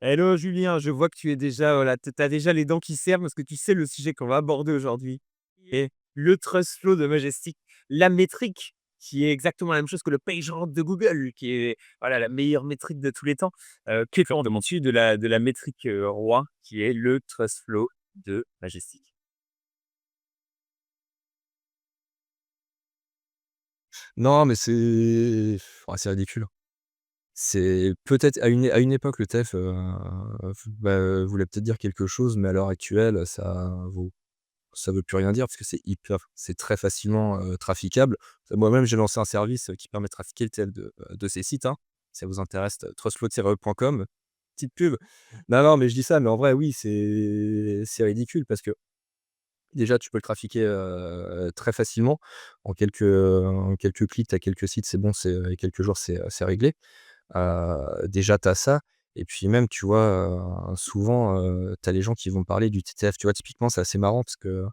Hello Julien, je vois que tu es déjà, voilà, tu as déjà les dents qui serrent parce que tu sais le sujet qu'on va aborder aujourd'hui est le trust flow de Majestic, la métrique qui est exactement la même chose que le PageRank de Google, qui est voilà la meilleure métrique de tous les temps, qui est vraiment au-dessus de la métrique, roi qui est le trust flow de Majestic. Non, mais c'est ridicule. C'est peut-être à une époque le TEF, voulait peut-être dire quelque chose, mais à l'heure actuelle, ça veut plus rien dire parce que c'est très facilement, traficable. Moi-même, j'ai lancé un service, qui permet de trafiquer le TF de ces sites, hein. Si ça vous intéresse, trustflow-com, petite pub. Non, non, mais je dis ça, mais en vrai, oui, c'est ridicule parce que déjà, tu peux le trafiquer, très facilement. En quelques clics, tu as quelques sites, c'est bon, et quelques jours, c'est réglé. Déjà tu as ça et puis même, tu vois, souvent, tu as les gens qui vont parler du TTF. Tu vois, typiquement, c'est assez marrant parce que,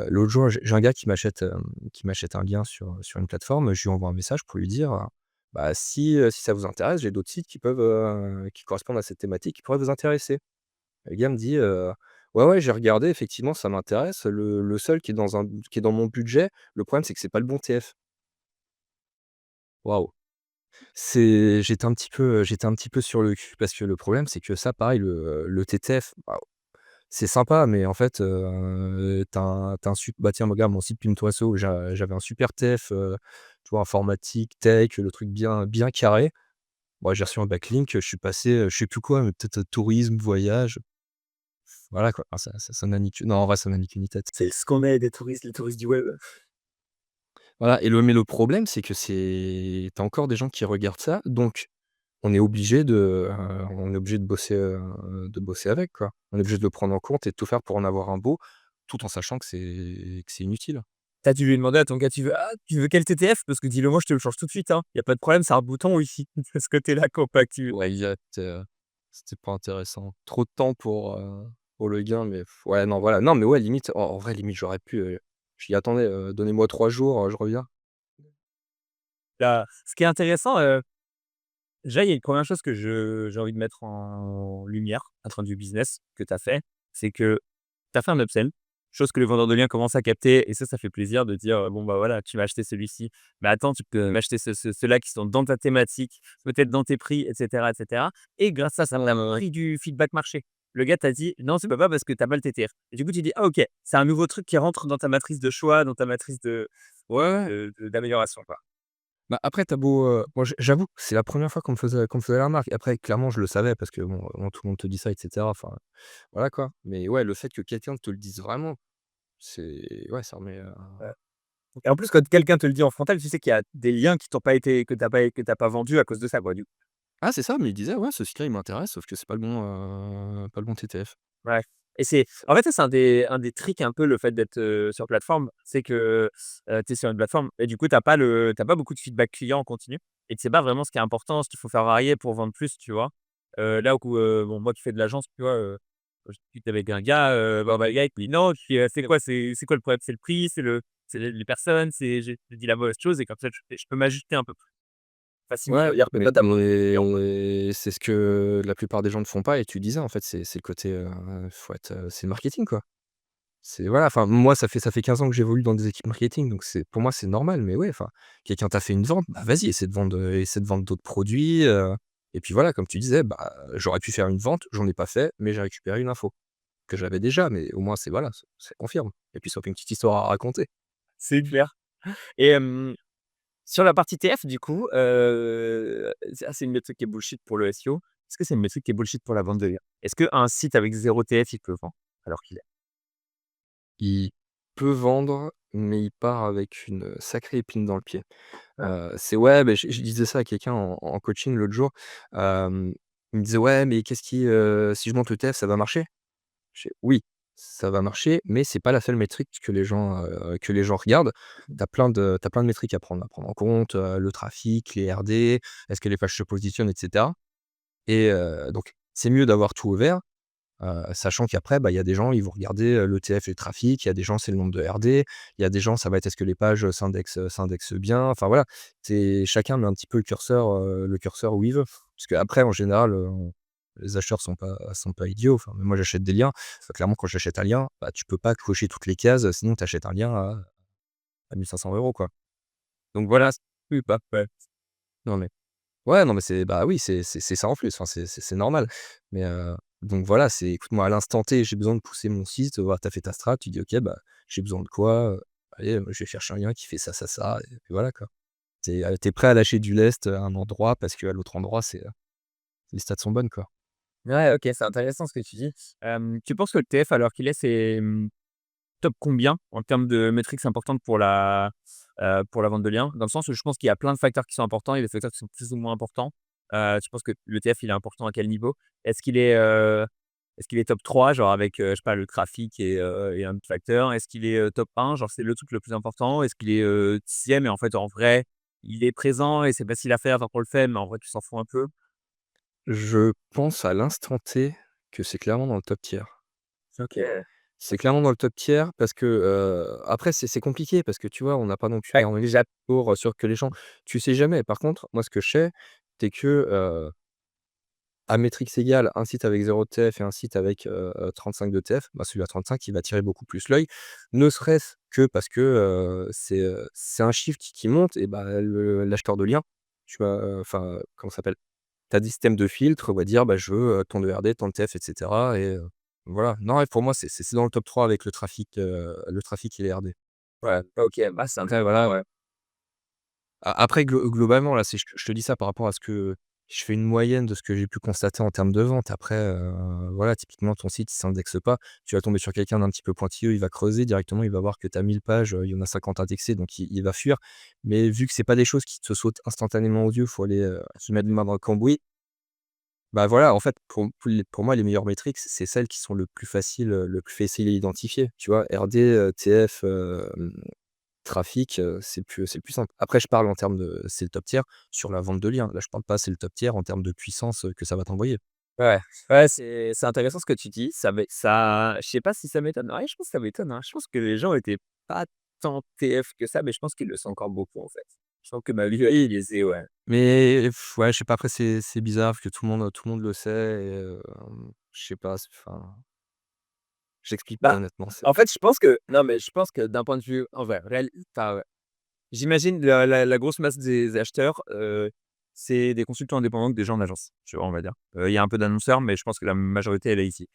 l'autre jour, j'ai un gars qui m'achète un lien sur une plateforme. Je lui envoie un message pour lui dire, bah, si ça vous intéresse, j'ai d'autres sites qui correspondent à cette thématique, qui pourraient vous intéresser. Le gars me dit, «Ouais, ouais, j'ai regardé, effectivement, ça m'intéresse. Le seul qui est dans mon budget, le problème, c'est que c'est pas le bon TF». Waouh! J'étais un petit peu sur le cul parce que le problème, c'est que ça, pareil, le TTF, bah, c'est sympa, mais en fait, tu un sup bah, tiens, regarde mon site Pintoiseau, j'avais un super TF, tu vois, informatique, tech, le truc bien bien carré. Moi, j'ai reçu un backlink, je suis passé, je sais plus quoi, mais peut-être, tourisme, voyage, voilà quoi. Enfin, ça n'a ni queue non, en vrai, ça n'a ni queue ni tête. C'est ce qu'on est des touristes, les touristes du web. Voilà, mais le problème, c'est que tu encore des gens qui regardent ça, donc on est obligé de bosser avec, quoi. On est obligé de le prendre en compte et de tout faire pour en avoir un beau, tout en sachant que c'est inutile. Tu dû lui demander à ton gars: tu veux quel TTF? Parce que dis-le moi, je te le change tout de suite, hein. Il y a pas de problème, c'est un bouton ici, de ce côté-là qu'on peut activer. Ouais, c'était pas intéressant. Trop de temps pour le gain, mais ouais, non, voilà. Non, mais ouais, limite, en vrai, limite, j'aurais pu, je dis: «Attendez, donnez-moi 3 jours, je reviens». Là, ce qui est intéressant, déjà, il y a une première chose que j'ai envie de mettre en lumière, à train du business que tu as fait, c'est que tu as fait un upsell, chose que les vendeurs de liens commencent à capter et ça fait plaisir de dire, «Bon, bah, voilà, tu vas acheter celui-ci, mais attends, tu peux m'acheter ceux-là qui sont dans ta thématique, peut-être dans tes prix» et cetera et grâce à ça, tu as pris du feedback marché. Le gars t'a dit: «Non, c'est pas parce que tu as pas le TTF» et du coup, tu dis: «Ah OK, c'est un nouveau truc qui rentre dans ta matrice de choix, dans ta matrice de Ouais, ouais. d'amélioration, quoi». Bah, après, tu beau, moi, j'avoue, c'est la première fois qu'on me faisait la remarque. Après, clairement, je le savais parce que bon, tout le monde te dit ça et cetera, enfin, voilà, quoi. Mais ouais, le fait que quelqu'un te le dise vraiment, ouais, ça remet, Et en plus, quand quelqu'un te le dit en frontal, tu sais qu'il y a des liens qui t'ont pas été que tu pas vendus à cause de ça, quoi, du coup. ah, c'est ça, mais il disait: «Ouais, ce site-là, il m'intéresse, sauf que c'est pas le bon TTF». Ouais et c'est en fait, ça, c'est un des tricks un peu le fait d'être, sur plateforme, c'est que, tu es sur une plateforme et du coup, tu pas beaucoup de feedback client en continu et tu sais pas vraiment ce qui est important, ce qu'il faut faire varier pour vendre plus, tu vois? Là où, bon, moi qui fais de l'agence, tu vois, je discute avec un gars, bon, bah, le gars, il te dit: «Non», je dis: «C'est quoi le problème? C'est le prix? C'est les personnes? C'est j'ai dit la mauvaise chose» et comme ça, je peux m'ajuster un peu plus facilement, Ouais, dire que mais toi, tu c'est ce que la plupart des gens ne font pas et tu disais, en fait, c'est le côté, c'est le marketing, quoi. C'est voilà, enfin, moi, ça fait 15 ans que j'évolue dans des équipes marketing, donc pour moi, c'est normal, mais ouais, enfin, quelqu'un t'a fait une vente, bah, vas-y, essaie de vendre d'autres produits, et puis voilà, comme tu disais, bah, j'aurais pu faire une vente, j'en ai pas fait, mais j'ai récupéré une info que j'avais déjà, mais au moins, voilà, ça confirme et puis ça fait une petite histoire à raconter. c'est clair et sur la partie TF du coup, ça c'est une métrique qui est bullshit pour le SEO. Est-ce que c'est une métrique qui est bullshit pour la vente de liens? Est-ce qu'un site avec 0 TF, il peut vendre alors qu'il est Il peut vendre, mais il part avec une sacrée épine dans le pied. C'est ouais, beh, je disais ça à quelqu'un en coaching l'autre jour, hem, il me disait: «Ouais, mais si je monte le TF, ça va marcher?» Je fais: «Oui, ça va marcher, mais c'est pas la seule métrique que les gens regardent. Tu as plein de métriques à prendre en compte, le trafic, les RD, est-ce que les pages se positionnent et cetera et donc c'est mieux d'avoir tout ouvert, sachant qu'après, bah, il y a des gens, ils vont regarder, le TF et le trafic, il y a des gens, c'est le nombre de RD, il y a des gens, ça va être est-ce que les pages, s'indexent bien? Enfin voilà, c'est chacun met un petit peu le curseur où il veut. Parce qu'après en général, Les acheteurs sont pas idiots. Enfin, moi, j'achète des liens. Clairement, quand j'achète un lien, bah, tu peux pas cocher toutes les cases, sinon tu achètes un lien à 1 500 € quoi. Donc voilà, Oui, bah, ouais. non mais ouais, non mais c'est bah, oui, c'est ça en plus, enfin, c'est normal. Mais donc voilà, c'est écoute-moi, à l'instant T, j'ai besoin de pousser mon site, voilà, tu as fait ta strat, tu dis: «OK, bah, j'ai besoin de quoi? Allez, je vais chercher un lien qui fait ça, ça, ça» et puis voilà quoi. Tu prêt à lâcher du lest à un endroit parce qu'à l'autre endroit, les stats sont bonnes quoi. Ouais, OK, c'est intéressant ce que tu dis. Tu penses que le TF, à l'heure qu'il est, c'est, top combien en termes de métriques importantes pour la vente de liens? Dans le sens où je pense qu'il y a plein de facteurs qui sont importants, il y a des facteurs qui sont plus ou moins importants. Tu penses que le TF, il est important à quel niveau? Est-ce qu'il est, heu, est-ce qu'il est top 3 genre avec, je sais pas, le trafic et un autre facteur? Est-ce qu'il est, top 1 genre c'est le truc le plus important? Est-ce qu'il est, 10e et en fait, en vrai, il est présent et c'est facile à faire, donc on le fait, mais en vrai, tu s'en fous un peu? Je pense à l'instant T que c'est clairement dans le top tiers. OK. C'est clairement dans le top tiers parce que, après c'est compliqué parce que tu vois, on n'a pas non plus Ouais, énormément déjà de retours sur que les gens tu sais jamais. Par contre, moi ce que je sais, c'est que, à métriques égales, un site avec 0 TF et un site avec, 35 de TF, bah, celui à 35 il va attirer beaucoup plus l'œil. Ne serait-ce que parce que, c'est un chiffre qui monte et bah, l'acheteur de liens, tu vois, enfin, comment ça s'appelle? Tu as des systèmes de filtres, on va dire: «Bah, je veux, tant de RD, tant de TF» et cetera et voilà. Non, ouais, pour moi, c'est dans le top 3 avec le trafic et les RD. ouais, OK, bah, c'est intéressant, voilà, ouais. Après globalement, là, c'est je te dis ça par rapport à ce que je fais une moyenne de ce que j'ai pu constater en termes de vente. Après, voilà, typiquement, ton site, il s'indexe pas. Tu vas tomber sur quelqu'un d'un petit peu pointilleux, il va creuser directement, il va voir que tu as 1000 pages, il y en a 50 indexées, donc il va fuir. Mais vu que c'est pas des choses qui te sautent instantanément aux yeux, faut aller, se mettre les mains dans le cambouis. Bah, voilà, en fait, pour moi, les meilleures métriques, c'est celles qui sont le plus facile à identifier, tu vois? RD, TF, trafic, c'est le plus simple. Après, je parle en termes de c'est le top tier sur la vente de liens. Là, je parle pas, c'est le top tier en termes de puissance, que ça va t'envoyer. Ouais, ouais, c'est intéressant ce que tu dis. Ça je sais pas si ça m'étonne. Ouais, je pense que ça m'étonne, hein. Je pense que les gens étaient pas tant TF que ça, mais je pense qu'ils le sont encore beaucoup, en fait. Je pense que ma vie, il les est, ouais. Mais ouais, je sais pas, après c'est bizarre parce que tout le monde le sait et je sais pas, enfin, j'explique pas Bah, honnêtement, c'est en fait, je pense que non, mais je pense que d'un point de vue en vrai, enfin, ouais, j'imagine la grosse masse des acheteurs, c'est des consultants indépendants que des gens en agence, tu vois, on va dire. Il y a un peu d'annonceurs, mais je pense que la majorité, elle est ici.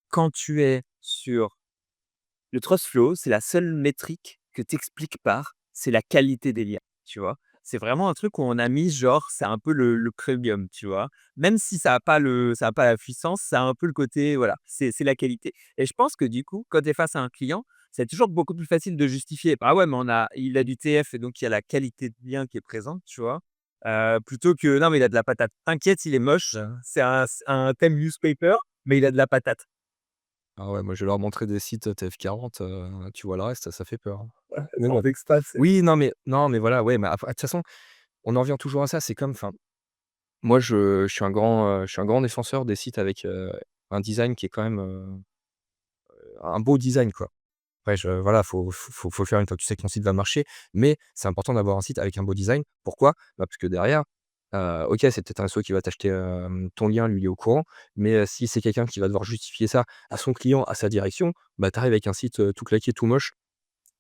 Quand tu es sur le trust flow, c'est la seule métrique que tu expliques par, c'est la qualité des liens, tu vois? C'est vraiment un truc où on a mis genre, c'est un peu le premium, tu vois? Même si ça a pas la puissance, ça a un peu le côté, voilà, c'est la qualité et je pense que du coup, quand tu es face à un client, c'est toujours beaucoup plus facile de justifier. «Ah ouais, mais il a du TF et donc il y a la qualité de lien qui est présente», tu vois? Plutôt que: «Non, mais il a de la patate». «T'inquiète, il est moche, c'est un thème newspaper, mais il a de la patate». ah ouais, moi je vais leur montrer des sites TF40, tu vois le reste, ça fait peur, hein. Mais Non, bon. avec ça, c'est Oui, non mais voilà, ouais, mais après de toute façon, on en revient toujours à ça, c'est comme enfin, moi je suis un grand défenseur des sites avec, un design qui est quand même, un beau design, quoi. Après voilà, faut le faire une fois que tu sais que ton site va marcher, mais c'est important d'avoir un site avec un beau design. Pourquoi? Bah, parce que derrière, OK, c'est peut-être un SEO qui va t'acheter, ton lien, lui, il est au courant, mais si c'est quelqu'un qui va devoir justifier ça à son client, à sa direction, bah, tu arrives avec un site, tout claqué, tout moche,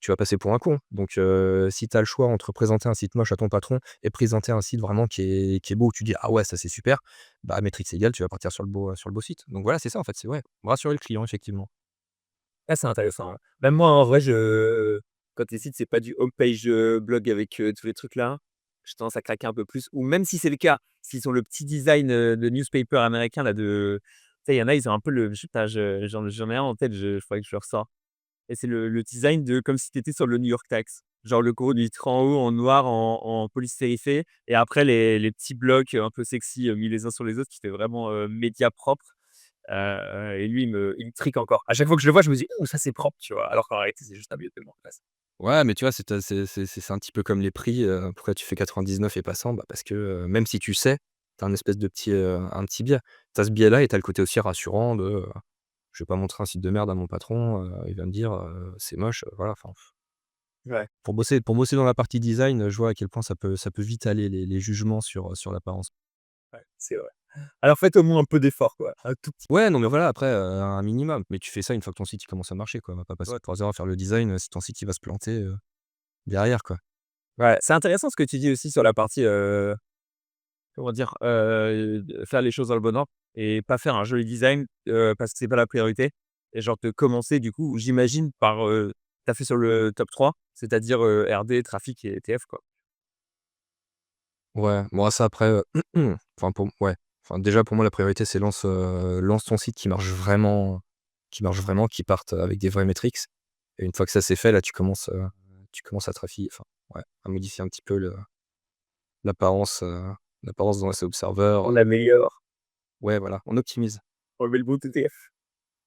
tu vas passer pour un con. Donc si tu as le choix entre présenter un site moche à ton patron et présenter un site vraiment qui est beau, où tu dis: «Ah ouais, ça c'est super», bah, à métriques égales, tu vas partir sur le beau site. Donc voilà, c'est ça en fait, c'est ouais, rassurer le client effectivement. ah, c'est intéressant, ouais. Même moi, en vrai, quand tu décides, c'est pas du homepage, blog avec, tous les trucs là, j'ai tendance à craquer un peu plus ou même si c'est le cas, s'ils ont le petit design, de newspaper américain là de tu sais, il y en a, ils ont un peu le je sais pas, j'en ai un en tête, je faudrait que je le ressors et c'est le design de comme si tu étais sur le New York Times. Genre le gros litre en haut en noir en police sérifée et après les petits blocs, un peu sexy, mis les uns sur les autres qui fait vraiment, média propre. Et lui, il me trique encore. À chaque fois que je le vois, je me dis: «Ouh, ça c'est propre», tu vois? Alors qu'en réalité, c'est juste un vieux de en face. Ouais, mais tu vois, c'est un petit peu comme les prix, pourquoi tu fais 99 et pas 100? Bah, parce que, même si tu sais, tu as un espèce de petit, un petit biais. Tu as ce biais-là et tu as le côté aussi rassurant de, je vais pas montrer un site de merde à mon patron, il va me dire, «C'est moche», voilà, enfin, Ouais. pour bosser dans la partie design, je vois à quel point ça peut vite aller les jugements sur l'apparence. Ouais, c'est vrai. Alors faites au moins un peu d'effort quoi, un tout petit Ouais, non, mais voilà, après, un minimum, mais tu fais ça une fois que ton site, il commence à marcher, quoi. On va pas passer ouais. 3 heures à faire le design, si ton site, il va se planter, derrière, quoi. Ouais, c'est intéressant ce que tu dis aussi sur la partie, comment dire? Faire les choses dans le bon ordre et pas faire un joli design, parce que c'est pas la priorité et genre de commencer du coup, j'imagine par, tu fait sur le top 3, c'est-à-dire, RD, trafic et TF quoi. Ouais, moi ça après, enfin enfin déjà pour moi la priorité c'est lance ton site qui parte avec des vraies métriques et une fois que ça c'est fait là tu commences à trafiquer, enfin ouais, à modifier un petit peu le l'apparence, l'apparence dans SEO Observer, On améliore, ouais voilà, on optimise. on met le bon TTF.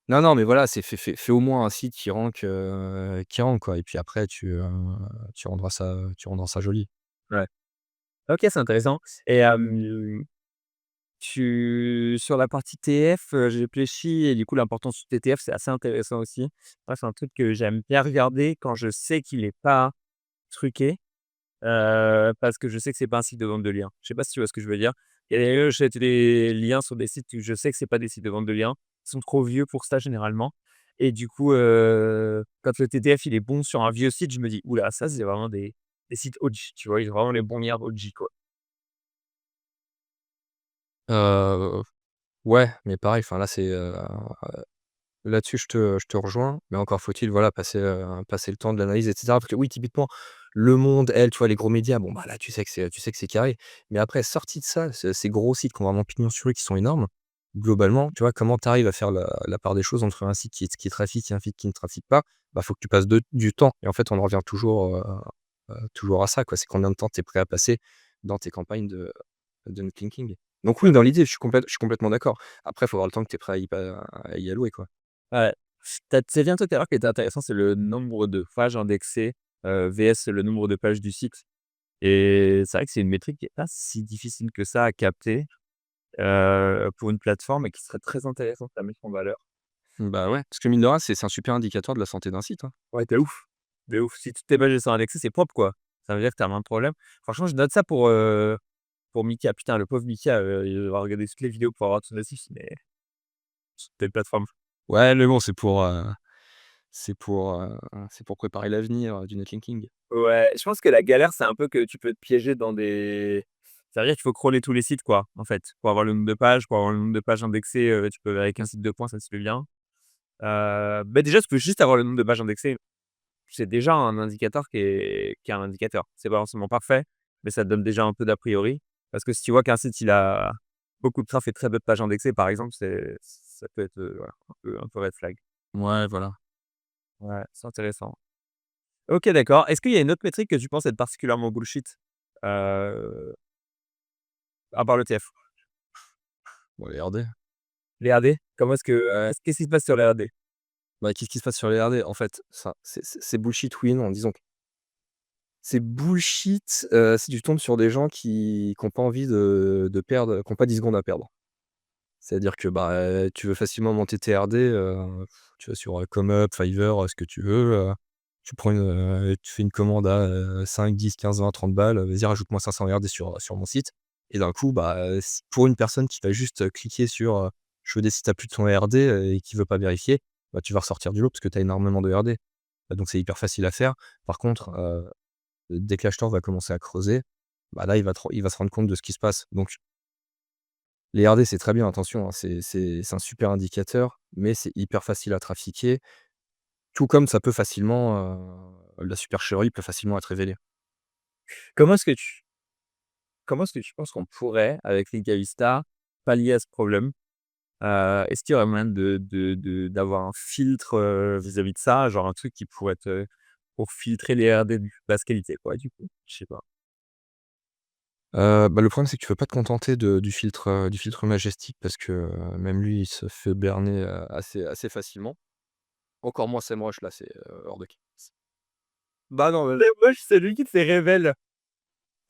Non, non mais voilà, c'est fais au moins un site qui rank quoi et puis après tu rendras ça joli. Ouais. OK, c'est intéressant et tu sur la partie TF, j'ai réfléchi et du coup l'importance du TTF, c'est assez intéressant aussi. Moi, c'est un truc que j'aime bien regarder quand je sais qu'il est pas truqué. Parce que je sais que c'est pas un site de vente de liens. Je sais pas si tu vois ce que je veux dire? Il y a des j'achète des liens sur des sites où je sais que c'est pas des sites de vente de liens. Ils sont trop vieux pour ça généralement et du coup, quand le TTF il est bon sur un vieux site, je me dis: «Ouh là, ça c'est vraiment des sites OG», tu vois? Ils ont vraiment les bons liens OG quoi. Heu, ouais, mais pareil, enfin là c'est, là-dessus, je te rejoins, mais encore faut-il, voilà, passer le temps de l'analyse et cetera. Parce que oui, typiquement, Le Monde, Elle, tu vois, les gros médias, bon, bah, là, tu sais que c'est carré. Mais après, sorti de ça, ces gros sites qui ont vraiment pignon sur rue, qui sont énormes, globalement, tu vois, comment tu arrives à faire la part des choses entre un site qui trafique et un site qui ne trafique pas? Bah, faut que tu passes du temps et en fait, on en revient toujours à ça, quoi. C'est combien de temps tu es prêt à passer dans tes campagnes de netlinking. Donc oui, dans l'idée, je suis complètement d'accord. Après, il faut avoir le temps que tu es prêt à y allouer, quoi. Ouais. C'est bien tout à l'heure qui était intéressant, c'est le nombre de pages indexées, VS le nombre de pages du site et c'est vrai que c'est une métrique qui est pas si difficile que ça à capter, pour une plateforme et qui serait très intéressante à mettre en valeur. Bah, ouais, parce que mine de rien, c'est un super indicateur de la santé d'un site, hein. Ouais, de ouf, de ouf. Si toutes tes pages elles sont indexées, c'est propre, quoi. Ça veut dire que tu as moins de problèmes. Franchement, je note ça pour Mika. Putain, le pauvre Mika, il va regarder toutes les vidéos pour avoir tout notif, mais sur telle plateforme. Ouais, mais bon, c'est pour, heu, c'est pour préparer l'avenir, du netlinking. Ouais, je pense que la galère, c'est un peu que tu peux te piéger dans des ça veut dire qu'il faut crawler tous les sites, quoi, en fait, pour avoir le nombre de pages, pour avoir le nombre de pages indexées, tu peux avec un site de points, ça se fait bien. Bah, déjà, tu peux juste avoir le nombre de pages indexées. C'est déjà un indicateur qui est un indicateur. C'est pas forcément parfait, mais ça te donne déjà un peu d'a priori. Parce que si tu vois qu'un site, il a beaucoup de traf et très peu de pages indexées, par exemple, ça peut être, voilà, un peu red flag. Ouais, voilà. Ouais, c'est intéressant. OK, d'accord. Est-ce qu'il y a une autre métrique que tu penses être particulièrement bullshit? Heu, à part le TF? Bon, les RD. Les RD? Comment est-ce que, qu'est-ce qui se passe sur les RD? Bah, qu'est-ce qui se passe sur les RD? En fait, ça, c'est bullshit, oui et non. Disons que c'est bullshit, si tu tombes sur des gens qui ont pas envie de perdre, qui ont pas 10 secondes à perdre. C'est-à-dire que, bah, tu veux facilement monter tes RD, tu vas sur, Comup, Fiverr, ce que tu veux, tu prends tu fais une commande à, 5, 10, 15, 20, 30 balles, «Vas-y rajoute-moi 500 RD sur mon site» et d'un coup, bah, s pour une personne qui va juste, cliquer sur, «Je veux des sites à plus de 100 RD», et qui veut pas vérifier, bah, tu vas ressortir du lot parce que tu as énormément de RD. Donc c'est hyper facile à faire. Par contre, dès que l'acheteur va commencer à creuser, bah, là, il va se rendre compte de ce qui se passe. Donc les RD, c'est très bien, attention, hein, c'est un super indicateur, mais c'est hyper facile à trafiquer, tout comme ça peut facilement, la supercherie peut facilement être révélée. Comment est-ce que tu comment est-ce que tu penses qu'on pourrait, avec Legavista, pallier à ce problème? Est-ce qu'il y aurait moyen d'avoir un filtre, vis-à-vis de ça? Genre un truc qui pourrait être, pour filtrer les RD de basse qualité quoi, du coup? Je sais pas. Bah, le problème, c'est que tu peux pas te contenter du filtre Majestic parce que, même lui, il se fait berner, assez facilement. Encore moins SEMrush, là, c'est, hors de question. Bah, non, mais moche, c'est lui qui te les révèle.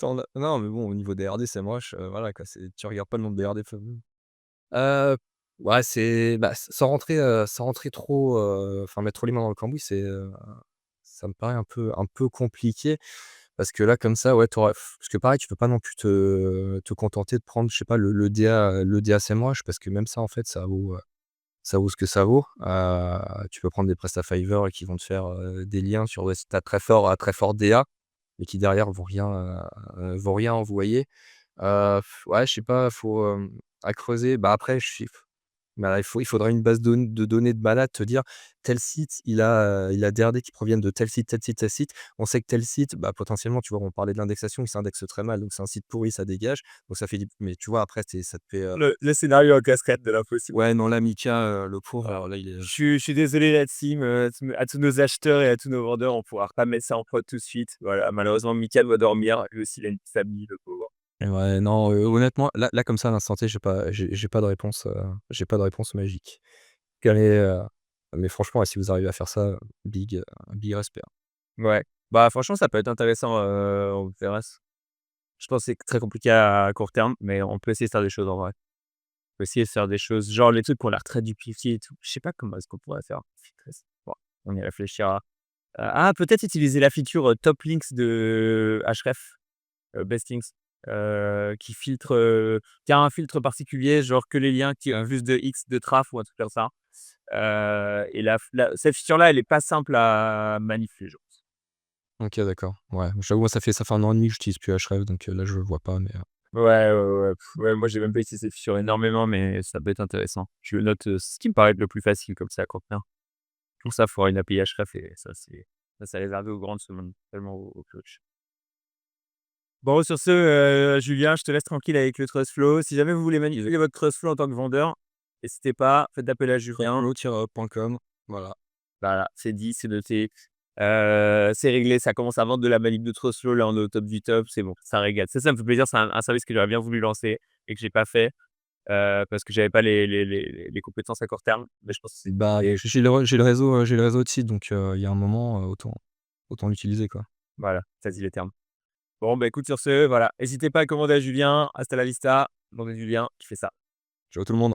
Non, mais bon, au niveau des RD, SEMrush, voilà, quoi, tu regardes pas le nombre de RD fameux. Heu, ouais, bah, sans rentrer trop, enfin, mettre trop les mains dans le cambouis, ça me paraît un peu compliqué Parce que là, comme ça, ouais, parce que pareil, tu peux pas non plus te contenter de prendre, je sais pas, le DA SEMrush parce que même ça, en fait, ça vaut ce que ça vaut. Tu peux prendre des prestats Fiverr et qui vont te faire, des liens sur des sites à très fort DA et qui derrière vont rien envoyer. Ouais, je sais pas, faut, à creuser. Bah, après, je suis bah, il faudrait une base de données de malade, te dire: «Tel site, il a des RD qui proviennent de tel site, tel site, tel site». On sait que tel site, bah, potentiellement, tu vois, on parlait de l'indexation, il s'indexe très mal, donc c'est un site pourri, ça dégage. Donc ça fait du mais tu vois, après, ça te fait, Le scénario en cascade de l'impossible. ouais, non, là, Mika, le pauvre, Ah. alors là, il est, Je suis désolé la team, à tous nos acheteurs et à tous nos vendeurs, on pourra pas mettre ça en prod tout de suite. Voilà, malheureusement Mika doit dormir, lui aussi il a une famille, le pauvre. ouais, non, honnêtement, là, comme ça, à l'instant T, j'ai pas de réponse magique. Mais, mais franchement, ouais, si vous arrivez à faire ça, big respect, hein. Ouais, bah, franchement ça peut être intéressant, on verra je pense que c'est très compliqué à court terme, mais on peut essayer de faire des choses en vrai. On peut essayer de faire des choses, genre les trucs qui ont l'air très dupliqués et tout. Je sais pas comment est-ce qu'on pourrait faire. Bon, on y réfléchira. Peut-être utiliser la feature, top links de Ahrefs, Best Links, qui filtre, qui a un filtre particulier, genre que les liens qui ont plus de X de traf ou un truc comme ça. Et la cette feature-là, elle est pas simple à manipuler, je pense. OK, d'accord. Ouais, j'avoue, moi, ça fait 1 an et demi que j'utilise plus Ahrefs, donc là, je le vois pas, mais Ouais, ouais, ouais, ouais, moi j'ai même pas utilisé cette feature énormément, mais ça peut être intéressant. Je le note, ce qui me paraît être le plus facile comme ça à contenir. Pour ça, il faudra une API Href et ça c'est réservé aux grandes semaines, tellement aux coachs. Bon, sur ce, Julien, je te laisse tranquille avec le trust flow. Si jamais vous voulez manipuler votre trust flow en tant que vendeur, n'hésitez pas, faites appel à Julien. Flow-up.com, voilà. Voilà, c'est dit, c'est noté. C'est réglé, ça commence à vendre de la manip de trust flow, là, on est au top du top, c'est bon, ça régale. Ça me fait plaisir, c'est un service que j'aurais bien voulu lancer et que j'ai pas fait, parce que j'avais pas les compétences à court terme, mais je pense que c'est Bah, et j'ai le réseau de sites, donc il y a un moment, autant l'utiliser, quoi. voilà, ça dit les termes. Bon, bah, écoute, sur ce, voilà, n'hésitez pas à commander à Julien. Hasta la vista, demandez Julien, qui fait ça. Ciao tout le monde.